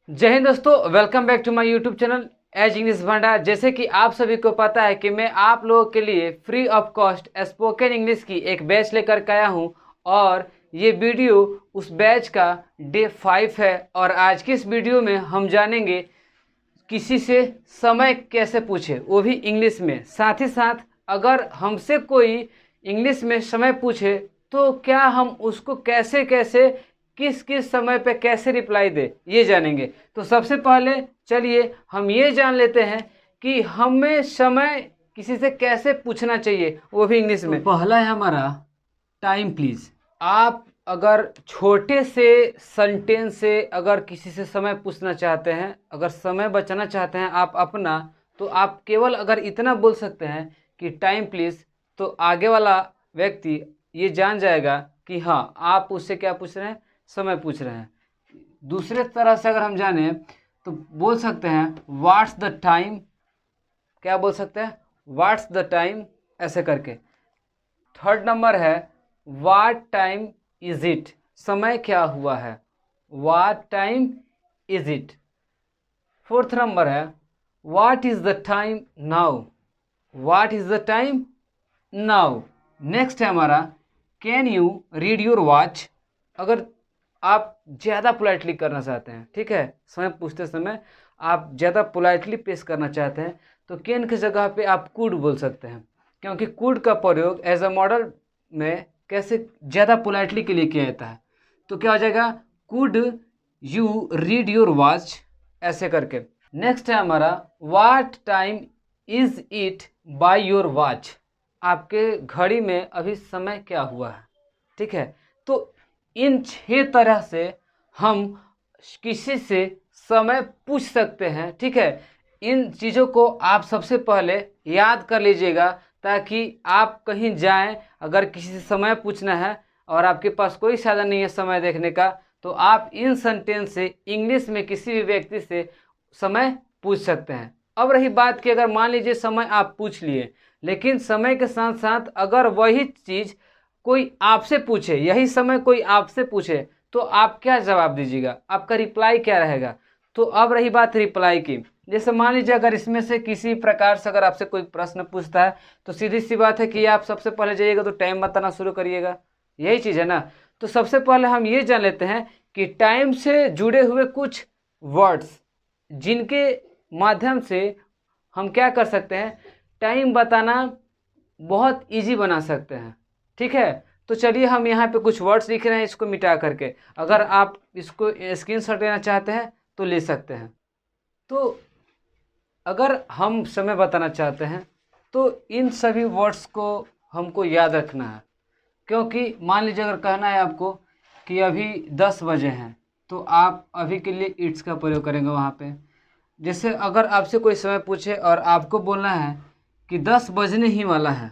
जय हिंद दोस्तों, welcome back to my YouTube channel as English Bhandar. जैसे कि आप सभी को पता है कि मैं आप लोगों के लिए free of cost spoken English की एक बैच लेकर के आया हूं और ये वीडियो उस बैच का डे 5 है। और आज की इस वीडियो में हम जानेंगे किसी से समय कैसे पूछे, वो भी इंग्लिश में। साथ ही साथ अगर हमसे कोई इंग्लिश में समय पूछे तो क्या हम उसको कैसे कैसे किस किस समय पे कैसे रिप्लाई दे, ये जानेंगे। तो सबसे पहले चलिए हम ये जान लेते हैं कि हमें समय किसी से कैसे पूछना चाहिए, वो भी इंग्लिश में। पहला है हमारा टाइम प्लीज़। आप अगर छोटे से सेंटेंस से अगर किसी से समय पूछना चाहते हैं, अगर समय बचाना चाहते हैं आप अपना, तो आप केवल अगर इतना बोल सकते हैं कि टाइम प्लीज़, तो आगे वाला व्यक्ति ये जान जाएगा कि हाँ आप उससे क्या पूछ रहे हैं, समय पूछ रहे हैं। दूसरे तरह से अगर हम जाने तो बोल सकते हैं व्हाट्स द टाइम। क्या बोल सकते हैं? व्हाट्स द टाइम, ऐसे करके। थर्ड नंबर है व्हाट टाइम इज इट, समय क्या हुआ है, what time is it. Fourth number है what is the time now, what is the time now. Next है हमारा can you read your watch. अगर आप ज़्यादा पोलाइटली करना चाहते हैं, ठीक है, समय पूछते समय आप ज़्यादा पोलाइटली पेश करना चाहते हैं, तो कैन की जगह पे आप कुड बोल सकते हैं, क्योंकि कुड का प्रयोग एज अ मॉडल में कैसे ज़्यादा पोलाइटली के लिए किया जाता है। तो क्या हो जाएगा, could you read your watch, ऐसे करके। नेक्स्ट है हमारा what time is it by your watch. आपके घड़ी में अभी समय क्या हुआ है, ठीक है। तो इन 6 तरह से हम किसी से समय पूछ सकते हैं, ठीक है। इन चीज़ों को आप सबसे पहले याद कर लीजिएगा, ताकि आप कहीं जाएं, अगर किसी से समय पूछना है और आपके पास कोई साधन नहीं है समय देखने का, तो आप इन सेंटेंस से इंग्लिश में किसी भी व्यक्ति से समय पूछ सकते हैं। अब रही बात कि अगर मान लीजिए समय आप पूछ लिए, लेकिन समय के साथ साथ अगर वही चीज़ कोई आपसे पूछे, यही समय कोई आपसे पूछे, तो आप क्या जवाब दीजिएगा, आपका रिप्लाई क्या रहेगा। तो अब रही बात रिप्लाई की। जैसे मान लीजिए अगर इसमें से किसी प्रकार से अगर आपसे कोई प्रश्न पूछता है, तो सीधी सी बात है कि आप सबसे पहले जाइएगा तो टाइम बताना शुरू करिएगा, यही चीज़ है ना। तो सबसे पहले हम ये जान लेते हैं कि टाइम से जुड़े हुए कुछ वर्ड्स, जिनके माध्यम से हम क्या कर सकते हैं, टाइम बताना बहुत इजी बना सकते हैं, ठीक है। तो चलिए हम यहाँ पे कुछ वर्ड्स लिख रहे हैं, इसको मिटा करके। अगर आप इसको स्क्रीनशॉट लेना चाहते हैं तो ले सकते हैं। तो अगर हम समय बताना चाहते हैं तो इन सभी वर्ड्स को हमको याद रखना है, क्योंकि मान लीजिए अगर कहना है आपको कि अभी 10 बजे हैं, तो आप अभी के लिए इट्स का प्रयोग करेंगे वहाँ पे। जैसे अगर आपसे कोई समय पूछे और आपको बोलना है कि 10 बजने ही वाला है,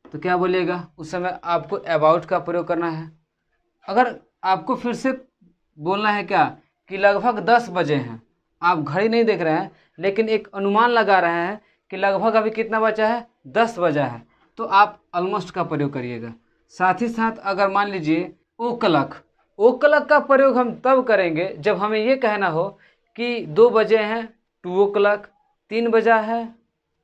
तो क्या बोलिएगा, उस समय आपको अबाउट का प्रयोग करना है। अगर आपको फिर से बोलना है क्या कि लगभग 10 बजे हैं, आप घड़ी नहीं देख रहे हैं लेकिन एक अनुमान लगा रहे हैं कि लगभग अभी कितना बचा है, 10 बजा है, तो आप ऑलमोस्ट का प्रयोग करिएगा। साथ ही साथ अगर मान लीजिए ओ क्लॉक, ओ क्लॉक का प्रयोग हम तब करेंगे जब हमें ये कहना हो कि 2 बजे हैं, 2 ओ क्लॉक, 3 बजा है,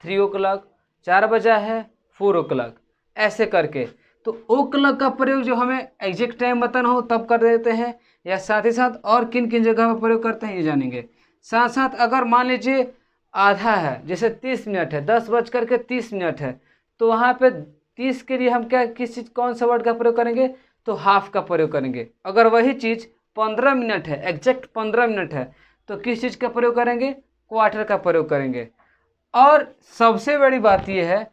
3 ओ क्लॉक, 4 बजा है, 4 ओ क्लॉक, ऐसे करके। तो ओ क्लॉक का प्रयोग जो हमें एग्जैक्ट टाइम बताना हो तब कर देते हैं, या साथ ही साथ और किन किन जगह पर प्रयोग करते हैं ये जानेंगे। साथ साथ अगर मान लीजिए आधा है, जैसे 30 मिनट है, 10 बज करके 30 मिनट है, तो वहाँ पे 30 के लिए हम क्या किस चीज़ कौन सा वर्ड का प्रयोग करेंगे, तो हाफ का प्रयोग करेंगे। अगर वही चीज़ 15 मिनट है, एग्जैक्ट 15 मिनट है, तो किस चीज़ का प्रयोग करेंगे, क्वार्टर का प्रयोग करेंगे। और सबसे बड़ी बात यह है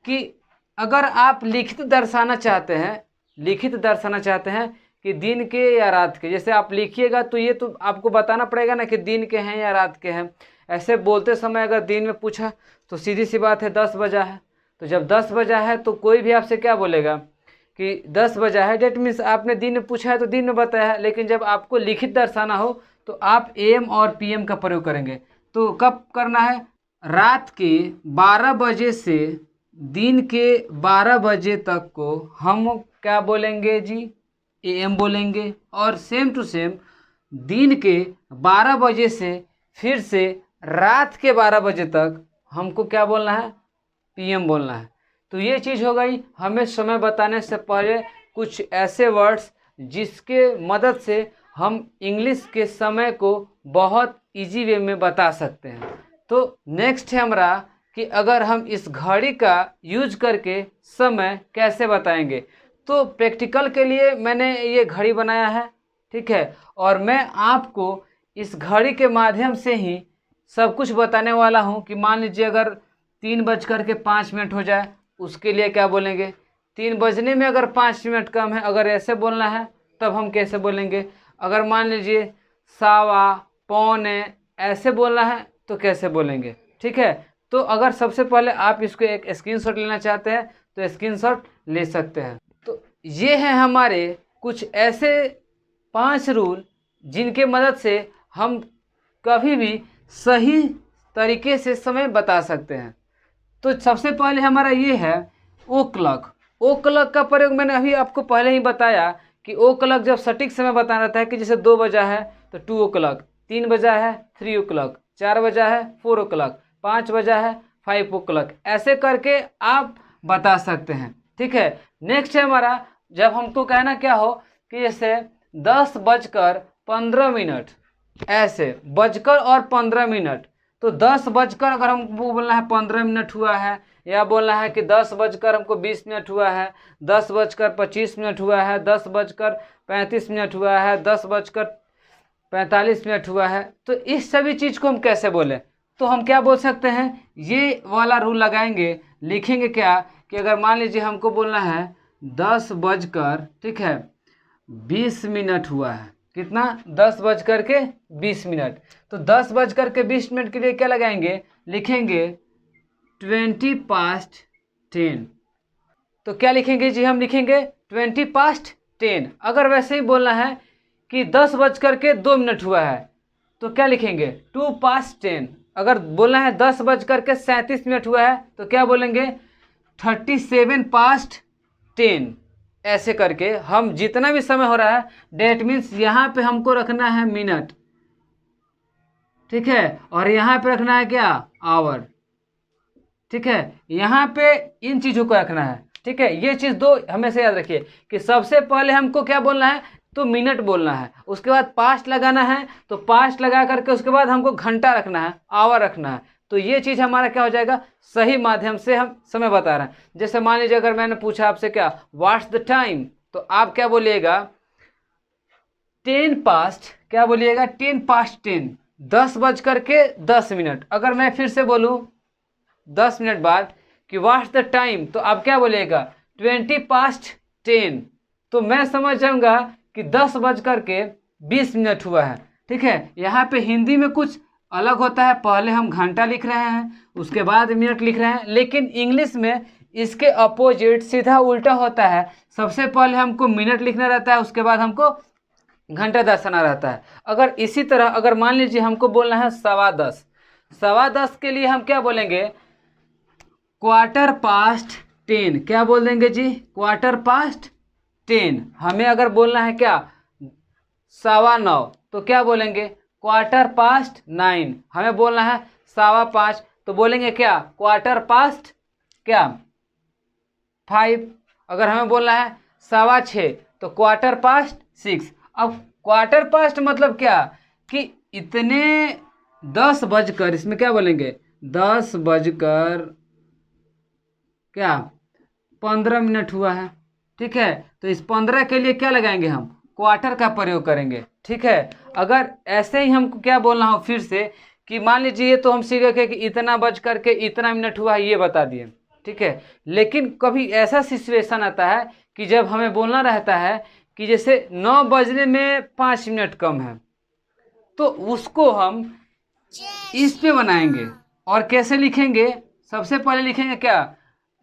कि अगर आप लिखित दर्शाना चाहते हैं, लिखित दर्शाना चाहते हैं कि दिन के या रात के, जैसे आप लिखिएगा तो ये तो आपको बताना पड़ेगा ना कि दिन के हैं या रात के हैं। ऐसे बोलते समय अगर दिन में पूछा तो सीधी सी बात है 10 बजा है, तो जब 10 बजा है तो कोई भी आपसे क्या बोलेगा कि 10 बजा है, डेट मीन्स आपने दिन में पूछा है तो दिन में बताया है। लेकिन जब आपको लिखित दर्शाना हो तो आप एम और पीएम का प्रयोग करेंगे। तो कब करना है, रात के 12 बजे से दिन के 12 बजे तक को हम क्या बोलेंगे जी, एम बोलेंगे। और सेम टू सेम दिन के 12 बजे से फिर से रात के 12 बजे तक हमको क्या बोलना है, PM बोलना है। तो ये चीज़ हो गई। हमें समय बताने से पहले कुछ ऐसे वर्ड्स जिसके मदद से हम इंग्लिश के समय को बहुत इजी वे में बता सकते हैं। तो नेक्स्ट है हमारा कि अगर हम इस घड़ी का यूज करके समय कैसे बताएंगे। तो प्रैक्टिकल के लिए मैंने ये घड़ी बनाया है, ठीक है, और मैं आपको इस घड़ी के माध्यम से ही सब कुछ बताने वाला हूँ कि मान लीजिए अगर 3:05 हो जाए, उसके लिए क्या बोलेंगे। 3 बजने में अगर 5 मिनट कम है, अगर ऐसे बोलना है तब हम कैसे बोलेंगे। अगर मान लीजिए 1:15 पौने ऐसे बोलना है तो कैसे बोलेंगे, ठीक है। तो अगर सबसे पहले आप इसको एक स्क्रीनशॉट लेना चाहते हैं तो स्क्रीनशॉट ले सकते हैं। तो ये हैं हमारे कुछ ऐसे 5 रूल जिनके मदद से हम कभी भी सही तरीके से समय बता सकते हैं। तो सबसे पहले हमारा ये है ओ क्लॉक। ओ क्लॉक का प्रयोग मैंने अभी आपको पहले ही बताया कि ओ क्लॉक जब सटीक समय बताना रहता है कि जैसे 2 बजा है तो 2 o'clock, 3 बजा है 3 o'clock, 4 बजा है 4 o'clock, 5 बजा है 5 o'clock, ऐसे करके आप बता सकते हैं, ठीक है। नेक्स्ट है हमारा जब हमको कहना क्या हो कि जैसे 10:15 ऐसे बजकर और 15 मिनट, तो 10 बजकर अगर हमको बोलना है 15 मिनट हुआ है, या बोलना है कि 10 बजकर हमको 20 मिनट हुआ है, 10:25 हुआ है, 10:35 हुआ है, 10:45 हुआ है। तो इस सभी चीज़ को हम कैसे बोलें, तो हम क्या बोल सकते हैं, ये वाला रूल लगाएंगे। लिखेंगे क्या कि अगर मान लीजिए हमको बोलना है 10:20, ठीक है, 20 हुआ है, कितना 10:20। तो 10:20 के लिए क्या लगाएंगे, लिखेंगे 10:20। तो क्या लिखेंगे जी, हम लिखेंगे 10:20। अगर वैसे ही बोलना है कि 10:02 हुआ है तो क्या लिखेंगे 2:10। अगर बोलना है 10:37 हुआ है तो क्या बोलेंगे 37:10। ऐसे करके हम जितना भी समय हो रहा है, डेट मीन्स यहाँ पे हमको रखना है मिनट, ठीक है, और यहाँ पे रखना है क्या, आवर, ठीक है। यहाँ पे इन चीज़ों को रखना है, ठीक है। ये चीज़ दो हमेशा याद रखिए कि सबसे पहले हमको क्या बोलना है, तो मिनट बोलना है, उसके बाद पास्ट लगाना है, तो पास्ट लगा करके उसके बाद हमको घंटा रखना है, आवर रखना है। तो ये चीज़ हमारा क्या हो जाएगा, सही माध्यम से हम समय बता रहे हैं। जैसे मान लीजिए अगर मैंने पूछा आपसे क्या व्हाट्स द टाइम, तो आप क्या बोलिएगा 10 क्या बोलिएगा 10:10, 10:10। अगर मैं फिर से बोलूँ 10 मिनट बाद कि व्हाट्स द टाइम, तो आप क्या बोलिएगा 20:10। तो मैं समझ जाऊंगा कि 10:20 हुआ है, ठीक है। यहाँ पे हिंदी में कुछ अलग होता है, पहले हम घंटा लिख रहे हैं उसके बाद मिनट लिख रहे हैं, लेकिन इंग्लिश में इसके अपोजिट सीधा उल्टा होता है। सबसे पहले हमको मिनट लिखना रहता है, उसके बाद हमको घंटा दर्शाना रहता है। अगर इसी तरह अगर मान लीजिए हमको बोलना है 10:15, 10:15 के लिए हम क्या बोलेंगे 10:15। क्या बोल देंगे जी 10:15। हमें अगर बोलना है क्या 9:15, तो क्या बोलेंगे 9:15। हमें बोलना है 5:15, तो बोलेंगे क्या 5:15 क्या 5। अगर हमें बोलना है 6:15, तो 6:15। अब 5:15 मतलब क्या कि इतने 10 बजकर, इसमें क्या बोलेंगे 10 बजकर क्या 15 हुआ है, ठीक है। तो इस 15 के लिए क्या लगाएंगे, हम क्वार्टर का प्रयोग करेंगे, ठीक है। अगर ऐसे ही हमको क्या बोलना हो फिर से कि मान लीजिए ये तो हम सीख गए कि इतना बज करके इतना मिनट हुआ है, ये बता दिए, ठीक है। लेकिन कभी ऐसा सिचुएशन आता है कि जब हमें बोलना रहता है कि जैसे 9 बजने में 5 मिनट कम है, तो उसको हम इस पे बनाएंगे। और कैसे लिखेंगे, सबसे पहले लिखेंगे क्या,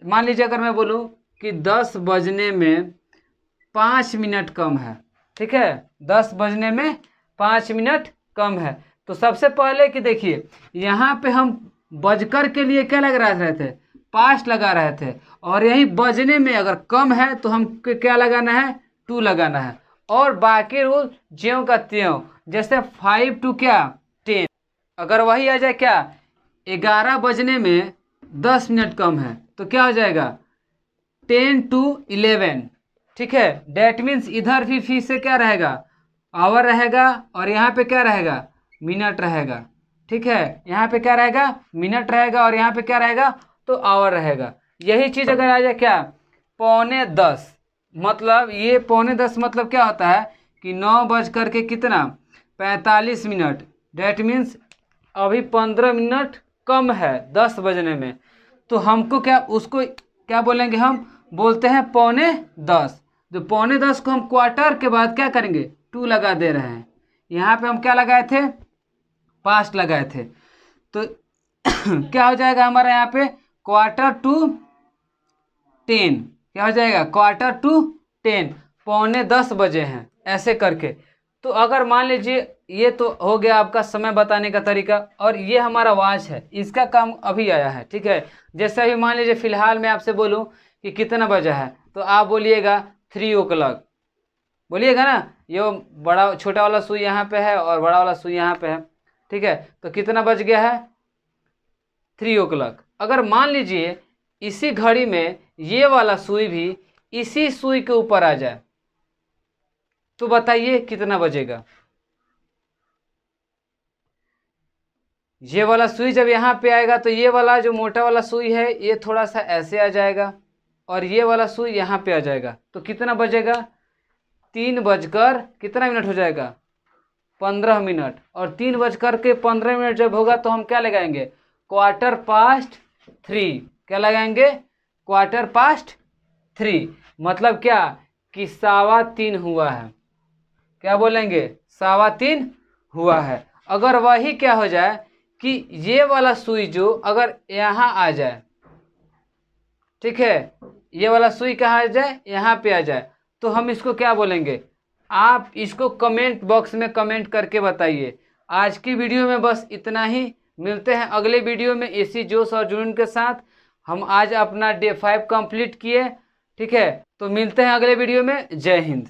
मान लीजिए अगर मैं बोलूँ कि 10 बजने में 5 मिनट कम है, ठीक है, 10 बजने में 5 मिनट कम है। तो सबसे पहले कि देखिए यहाँ पे हम बजकर के लिए क्या लगा रहे थे, पास्ट लगा रहे थे, और यही बजने में अगर कम है तो हम क्या लगाना है 2 लगाना है। और बाकी रूल ज्यों का त्यों, जैसे 5 to क्या 10, अगर वही आ जाए क्या 11 बजने में 10 मिनट कम है तो क्या हो जाएगा 10 to 11। ठीक है, डेट मीन्स इधर भी फिर से क्या रहेगा आवर रहेगा और यहाँ पे क्या रहेगा मिनट रहेगा। ठीक है, यहाँ पे क्या रहेगा मिनट रहेगा और यहाँ पे क्या रहेगा तो आवर रहेगा। यही चीज अगर आ जाए क्या 9:45, मतलब ये 9:45 मतलब क्या होता है कि 9 बज करके कितना 45 मिनट, डेट मीन्स अभी 15 मिनट कम है 10 बजने में, तो हमको क्या उसको क्या बोलेंगे हम बोलते हैं 9:45। जो 9:45 को हम क्वार्टर के बाद क्या करेंगे 2 लगा दे रहे हैं। यहाँ पे हम क्या लगाए थे पास्ट लगाए थे, तो क्या हो जाएगा हमारा यहाँ पे 9:45, क्या हो जाएगा 9:45, 9:45 बजे हैं ऐसे करके। तो अगर मान लीजिए ये तो हो गया आपका समय बताने का तरीका, और ये हमारा वॉच है इसका काम अभी आया है। ठीक है, जैसे अभी मान लीजिए फिलहाल मैं आपसे बोलूं कि कितना बजा है तो आप बोलिएगा 3 o'clock बोलिएगा ना। ये बड़ा छोटा वाला सुई यहाँ पे है और बड़ा वाला सुई यहाँ पे है। ठीक है, तो कितना बज गया है 3 o'clock। अगर मान लीजिए इसी घड़ी में ये वाला सुई भी इसी सुई के ऊपर आ जाए तो बताइए कितना बजेगा। ये वाला सुई जब यहाँ पे आएगा तो ये वाला जो मोटा वाला सुई है ये थोड़ा सा ऐसे आ जाएगा और ये वाला सुई यहाँ पे आ जाएगा, तो कितना बजेगा 3 बजकर कितना मिनट हो जाएगा 15 मिनट। और 3 बजकर के 15 मिनट जब होगा तो हम क्या लगाएंगे 3:15। क्या लगाएंगे 3:15, मतलब क्या कि 3:15 हुआ है। क्या बोलेंगे 3:15 हुआ है। अगर वही क्या हो जाए कि ये वाला सुई जो अगर यहाँ आ जाए, ठीक है ये वाला सुई कहाँ आ जाए यहाँ पे आ जाए, तो हम इसको क्या बोलेंगे आप इसको कमेंट बॉक्स में कमेंट करके बताइए। आज की वीडियो में बस इतना ही, मिलते हैं अगले वीडियो में इसी जोश और जुनून के साथ। हम आज अपना डे 5 कंप्लीट किए। ठीक है, तो मिलते हैं अगले वीडियो में। जय हिंद।